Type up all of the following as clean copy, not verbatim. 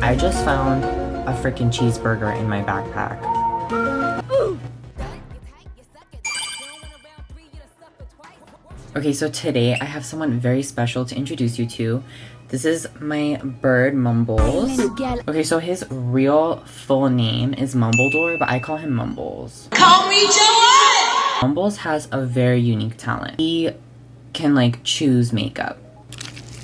I just found a freaking cheeseburger in my backpack. Okay, so today I have someone very special to introduce you to. This is my bird, Mumbles. Okay, so his real full name is Mumbledore, but I call him Mumbles. Call me Duolight! Mumbles has a very unique talent. He can like choose makeup.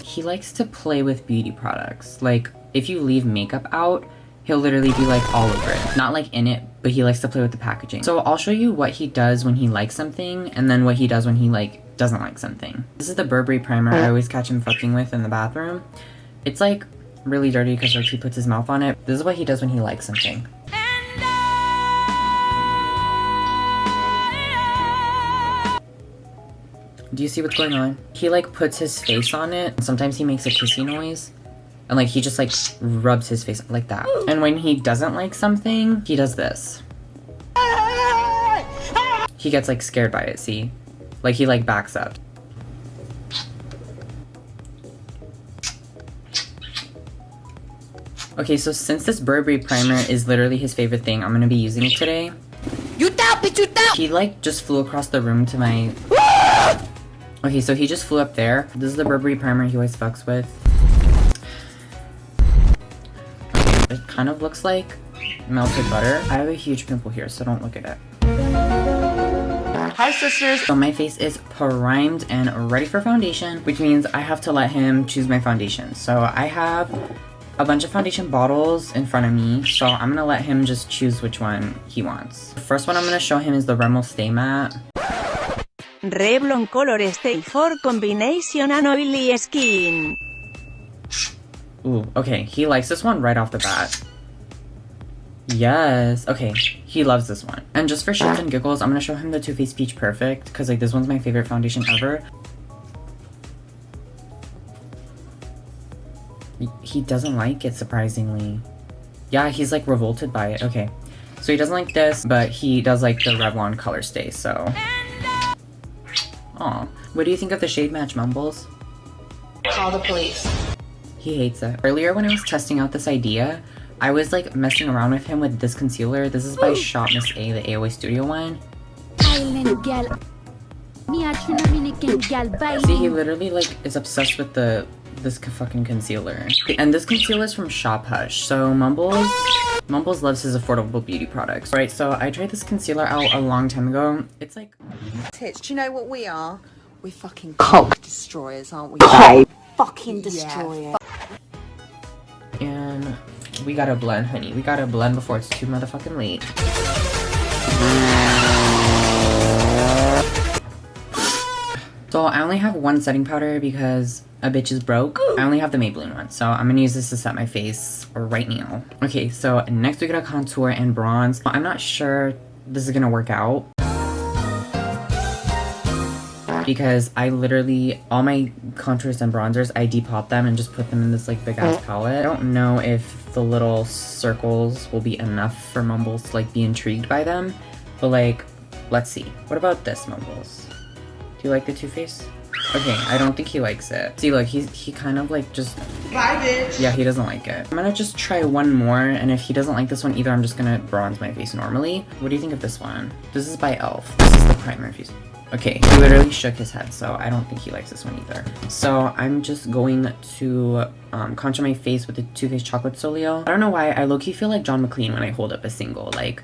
He likes to play with beauty products. Like if you leave makeup out, he'll literally be like all over it. Not like in it, but he likes to play with the packaging. So I'll show you what he does when he likes something and then what he does when he like doesn't like something. This is the Burberry primer I always catch him fucking with in the bathroom. It's like really dirty because like he puts his mouth on it. This is what he does when he likes something. Do you see what's going on? He like puts his face on it. Sometimes he makes a kissy noise. And like he just like rubs his face like that. And when he doesn't like something, he does this. He gets like scared by it, see? Like he like backs up. Okay, so since this Burberry primer is literally his favorite thing, I'm gonna be using it today. You tap it, you tap! He like just flew across the room to my... Okay, so he just flew up there. This is the Burberry primer he always fucks with. It kind of looks like melted butter. I have a huge pimple here, so don't look at it. Hi sisters! So my face is primed and ready for foundation, which means I have to let him choose my foundation. So I have a bunch of foundation bottles in front of me, so I'm gonna let him just choose which one he wants. The first one I'm gonna show him is the Revlon Stay Matte. Revlon Colorstay for combination and oily skin. Ooh, okay, he likes this one right off the bat. Yes, okay, he loves this one. And just for shits and giggles, I'm gonna show him the Too Faced Peach Perfect, because like this one's my favorite foundation ever. He doesn't like it, surprisingly. Yeah, he's like revolted by it. Okay, so he doesn't like this, but he does like the Revlon Colorstay, so. Aw, what do you think of the shade match, Mumbles? Call the police. He hates it. Earlier when I was testing out this idea, I was like messing around with him with this concealer. This is by Shop Miss A, the AOA Studio one. See, he literally like is obsessed with this fucking concealer. And this concealer is from Shop Hush. So Mumbles loves his affordable beauty products. Right, so I tried this concealer out a long time ago. It's like... Tits, do you know what we are? We're fucking cock destroyers, aren't we? Fucking destroyer. And we gotta blend, honey. We gotta blend before it's too motherfucking late. So I only have one setting powder because a bitch is broke. I only have the Maybelline one, so I'm gonna use this to set my face right now. Okay, so next we gotta contour and bronze. I'm not sure this is gonna work out, because I literally, all my contours and bronzers, I depop them and just put them in this like big ass palette. I don't know if the little circles will be enough for Mumbles to like be intrigued by them, but like, let's see. What about this, Mumbles? Do you like the Too Faced? Okay, I don't think he likes it. See, look, he kind of like just... Bye, bitch! Yeah, he doesn't like it. I'm gonna just try one more, and if he doesn't like this one either, I'm just gonna bronze my face normally. What do you think of this one? This is by e.l.f. This is the primer infused. Okay, he literally shook his head, so I don't think he likes this one either. So I'm just going to contour my face with the Too Faced Chocolate Solio. I don't know why, I low-key feel like John McClane when I hold up a single, like...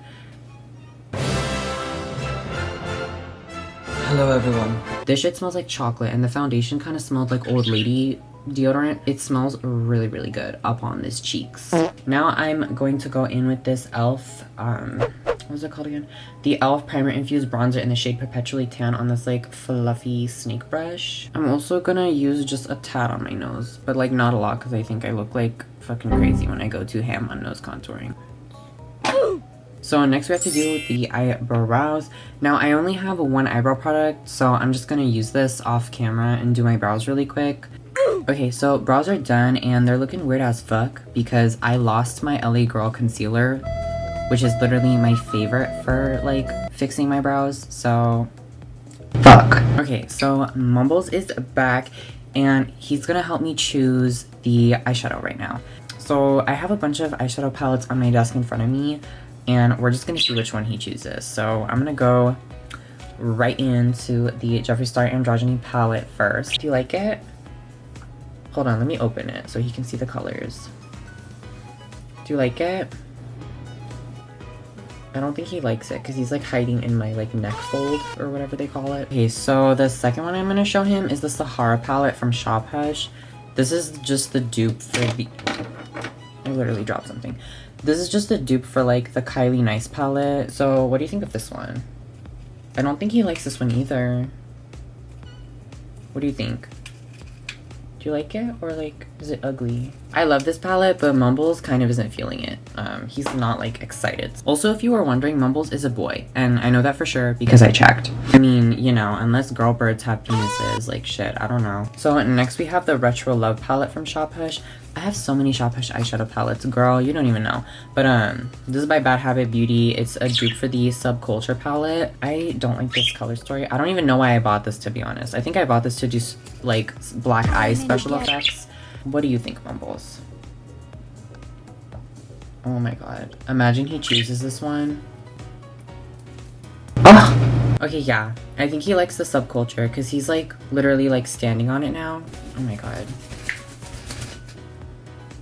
Hello everyone. This shit smells like chocolate, and the foundation kind of smelled like old lady deodorant. It smells really, really good up on his cheeks. Now I'm going to go in with this e.l.f. What was it called again? The e.l.f. Primer Infused Bronzer in the shade Perpetually Tan on this like fluffy snake brush. I'm also gonna use just a tad on my nose, but like not a lot because I think I look like fucking crazy when I go too ham on nose contouring. So next we have to do the eyebrows. Now I only have one eyebrow product, so I'm just gonna use this off camera and do my brows really quick. Okay, so brows are done and they're looking weird as fuck because I lost my LA Girl concealer, which is literally my favorite for like fixing my brows, so fuck. Okay, so Mumbles is back and he's gonna help me choose the eyeshadow right now. So I have a bunch of eyeshadow palettes on my desk in front of me, and we're just gonna see which one he chooses. So I'm gonna go right into the Jeffree Star Androgyny palette first. Do you like it? Hold on, let me open it so he can see the colors. Do you like it? I don't think he likes it because he's like hiding in my like neck fold or whatever they call it. Okay, so the second one I'm gonna show him is the Sahara palette from Shop Hush. This is just the dupe for the... I literally dropped something. This is just a dupe for like the Kylie Nice palette. So what do you think of this one? I don't think he likes this one either. What do you think? Do you like it, or like, is it ugly? I love this palette, but Mumbles kind of isn't feeling it. He's not like excited. Also, if you were wondering, Mumbles is a boy, and I know that for sure because I checked. I mean, you know, unless girl birds have penises, like shit, I don't know. So next we have the Retro Love palette from Shop Hush. I have so many Shop Hush eyeshadow palettes, girl, you don't even know. But this is by Bad Habit Beauty. It's a dupe for the Subculture palette. I don't like this color story. I don't even know why I bought this, to be honest. I think I bought this to do like black eye special effects. What do you think, Mumbles? Oh my god. Imagine he chooses this one. Oh! Okay, yeah. I think he likes the Subculture because he's like literally like standing on it now. Oh my god.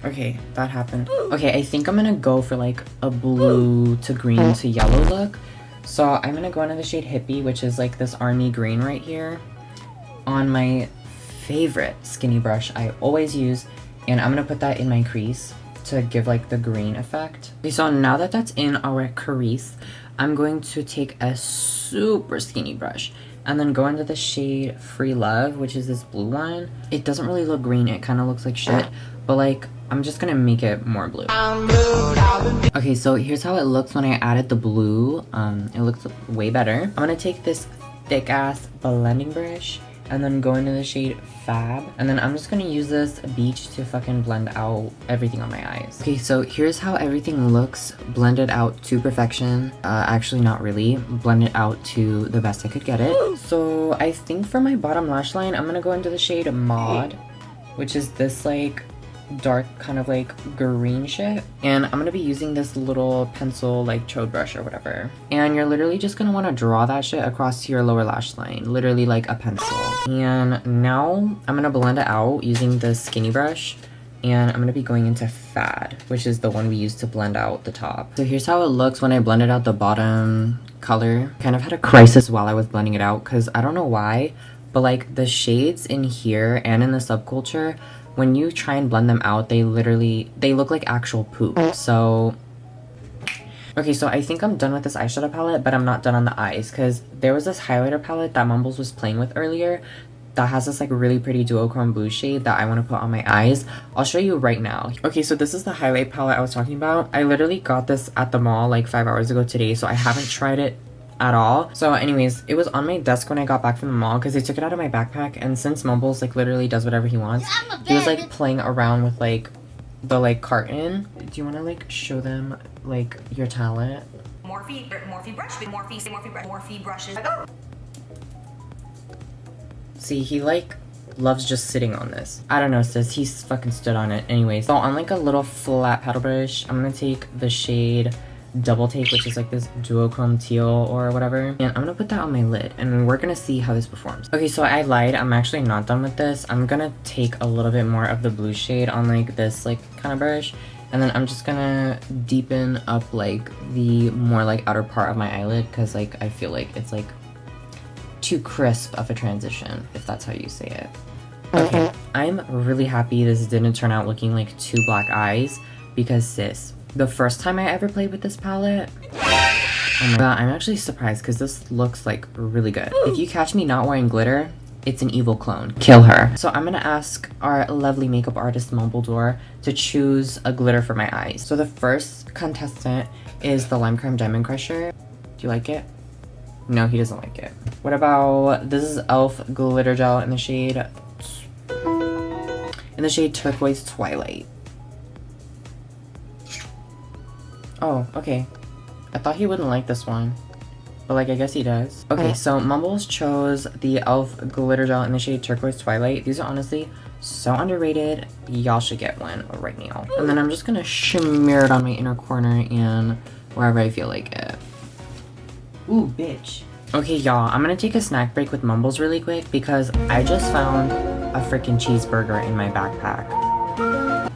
Okay, that happened. Okay, I think I'm gonna go for like a blue to green to yellow look. So I'm gonna go into the shade Hippie, which is like this army green right here, on my favorite skinny brush I always use, and I'm gonna put that in my crease to give like the green effect. Okay, so now that that's in our crease, I'm going to take a super skinny brush and then go into the shade Free Love, which is this blue one. It doesn't really look green, it kind of looks like shit, but like I'm just gonna make it more blue. Okay, so here's how it looks when I added the blue. It looks way better. I'm gonna take this thick ass blending brush and then go into the shade Fab, and then I'm just gonna use this beach to fucking blend out everything on my eyes. Okay, so here's how everything looks blended out to perfection. Actually not really, blended out to the best I could get it. So I think for my bottom lash line, I'm gonna go into the shade Mod, which is this like dark kind of like green shit, and I'm gonna be using this little pencil like chode brush or whatever, and you're literally just gonna want to draw that shit across your lower lash line, literally like a pencil. And now I'm gonna blend it out using the skinny brush, and I'm gonna be going into Fad, which is the one we used to blend out the top. So here's how it looks when I blended out the bottom color. Kind of had a crisis while I was blending it out because I don't know why, but like the shades in here and in the Subculture, when you try and blend them out, they look like actual poop. So okay, so I think I'm done with this eyeshadow palette, but I'm not done on the eyes because there was this highlighter palette that Mumbles was playing with earlier that has this like really pretty duochrome blue shade that I want to put on my eyes. I'll show you right now. Okay, so this is the highlight palette I was talking about. I literally got this at the mall like 5 hours ago today, so I haven't tried it at all. So anyways, it was on my desk when I got back from the mall because I took it out of my backpack, and since Mumbles like literally does whatever he wants, he was like playing around with like the like carton. Do you want to like show them like your talent? Morphe brush, Morphe brushes. See, he like loves just sitting on this. I don't know, sis, he's fucking stood on it. Anyways, so on like a little flat paddle brush, I'm gonna take the shade Double Take, which is like this duochrome teal or whatever, and I'm gonna put that on my lid and we're gonna see how this performs. Okay, so I lied, I'm actually not done with this. I'm gonna take a little bit more of the blue shade on like this like kind of brush, and then I'm just gonna deepen up like the more like outer part of my eyelid because like I feel like it's like too crisp of a transition, if that's how you say it. Okay, I'm really happy this didn't turn out looking like two black eyes because sis, the first time I ever played with this palette, oh my god, I'm actually surprised because this looks like really good. If you catch me not wearing glitter, it's an evil clone. Kill her. So I'm gonna ask our lovely makeup artist Mumbledore to choose a glitter for my eyes. So the first contestant is the Lime Crime Diamond Crusher. Do you like it? No, he doesn't like it. What about, this is e.l.f. glitter gel in the shade Turquoise Twilight. Oh, okay. I thought he wouldn't like this one, but like I guess he does. Okay, so Mumbles chose the e.l.f. glitter gel in the shade Turquoise Twilight. These are honestly So underrated. Y'all should get one right now. And then I'm just gonna smear it on my inner corner and wherever I feel like it. Ooh, bitch. Okay, y'all, I'm gonna take a snack break with Mumbles really quick because I just found a freaking cheeseburger in my backpack.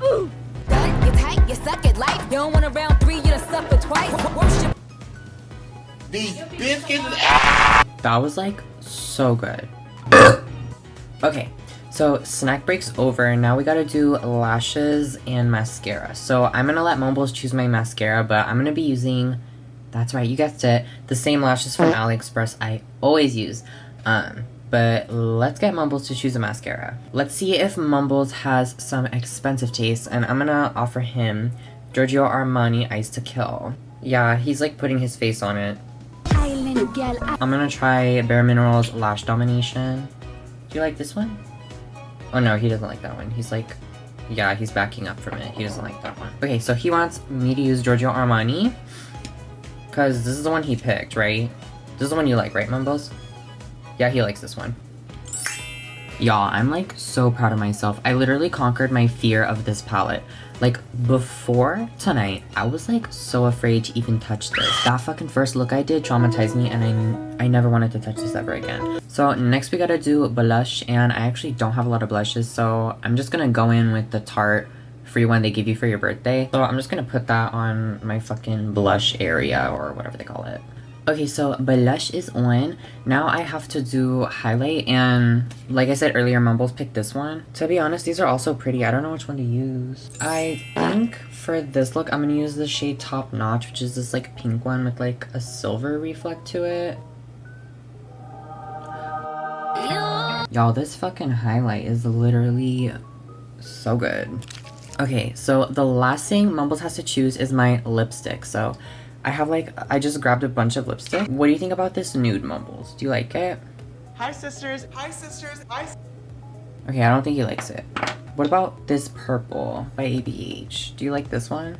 Ooh. You tight, you suck at life. You don't want a round 3, you done suffer twice. These biscuits. That was like so good. Okay, so snack break's over and now we gotta do lashes and mascara. So I'm gonna let Mumbles choose my mascara, but I'm gonna be using, that's right, you guessed it, the same lashes from AliExpress I always use. But let's get Mumbles to choose a mascara. Let's see if Mumbles has some expensive taste, and I'm gonna offer him Giorgio Armani Eyes to Kill. Yeah, he's like putting his face on it. I'm gonna try Bare Minerals Lash Domination. Do you like this one? Oh no, he doesn't like that one. He's like, yeah, he's backing up from it. He doesn't like that one. Okay, so he wants me to use Giorgio Armani, because this is the one he picked, right? This is the one you like, right, Mumbles? Yeah, he likes this one. Y'all, I'm like so proud of myself. I literally conquered my fear of this palette. Like, before tonight, I was like so afraid to even touch this. That fucking first look I did traumatized me, and I never wanted to touch this ever again. So next we gotta do blush, and I actually don't have a lot of blushes, so I'm just gonna go in with the Tarte free one they give you for your birthday. So I'm just gonna put that on my fucking blush area, or whatever they call it. Okay, so blush is on. Now I have to do highlight, and like I said earlier, Mumbles picked this one. To be honest, these are also pretty. I don't know which one to use. I think for this look, I'm gonna use the shade Top Notch, which is this like pink one with like a silver reflect to it. Y'all, this fucking highlight is literally so good. Okay, so the last thing Mumbles has to choose is my lipstick. So I have like, I just grabbed a bunch of lipstick. What do you think about this nude, Mumbles? Do you like it? Hi sisters. Hi sisters. Hi. Okay, I don't think he likes it. What about this purple by ABH? Do you like this one?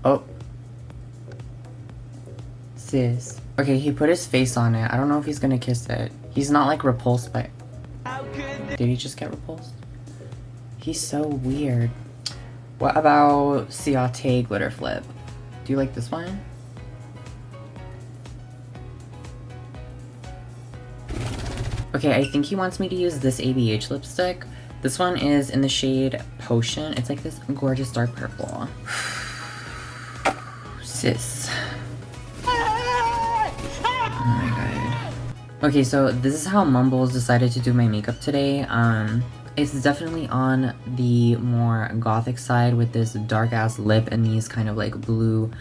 Oh. Sis. Okay, he put his face on it. I don't know if he's gonna kiss it. He's not like repulsed by it. Did he just get repulsed? He's so weird. What about Ciate Glitter Flip? Do you like this one? Okay, I think he wants me to use this ABH lipstick. This one is in the shade Potion. It's like this gorgeous dark purple. Sis. Oh my god. Okay, so this is how Mumbles decided to do my makeup today. It's definitely on the more gothic side with this dark ass lip and these kind of like blue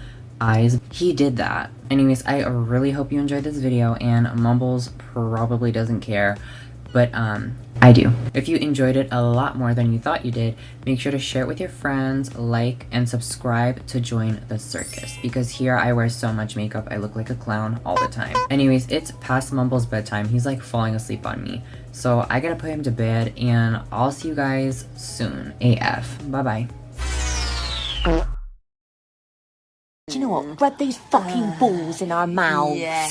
eyes. He did that. Anyways, I really hope you enjoyed this video, and Mumbles probably doesn't care, but I do. If you enjoyed it a lot more than you thought you did, make sure to share it with your friends, like, and subscribe to join the circus, because here I wear so much makeup I look like a clown all the time. Anyways, it's past Mumbles' bedtime. He's like falling asleep on me, so I gotta put him to bed, and I'll see you guys soon. AF. Bye bye. Do you know what? Grab these fucking balls in our mouths. Yeah.